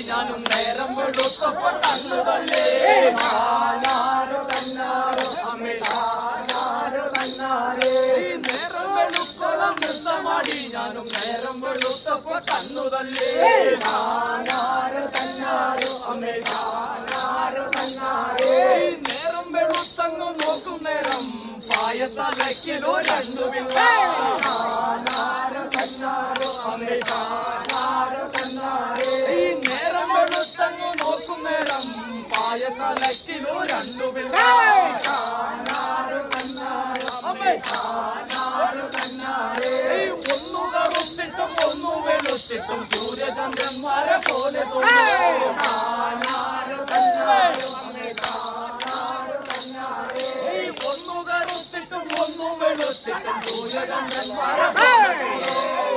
ഞാനും നേരം വെളുത്തപ്പോ തന്നു തല്ലേ താനാരോ തന്നാരോ അമ്മേ താനാരോ തന്നാരേ നേരം വെളുത്തോളം നൃത്തമാടി ഞാനും നേരം വെളുത്തപ്പോ തന്നു തല്ലേ താനാരോ തന്നാരോ അമ്മേ താനാരോ തന്നാരേ നേരം വെളുത്തങ്ങ് നോക്കും നേരം പായത്തലക്കിലോ രണ്ടുമില്ല താനാരോ തന്നാരോ അമ്മേ താനാരോ തന്നാരേ നേരം വെളുത്തങ്ങ് നോക്കും നേരം പായത്തലക്കിലോ രണ്ടുമില്ല താനാരോ തന്നാരോ അമ്മേ താനാരോ തന്നാരേ ഒന്നു കറുത്തിട്ടും ഒന്നു വെളുത്തിട്ടും സൂര്യചന്ദ്രന്മാരെ പോലെ തോന്നുന്നു താനാരോ തന്നാരോ അമ്മേ താനാരോ തന്നാരേ ഒന്നു കറുത്തിട്ടും ഒന്നു വെളുത്തിട്ടും സൂര്യചന്ദ്രന്മാരെ പോലെ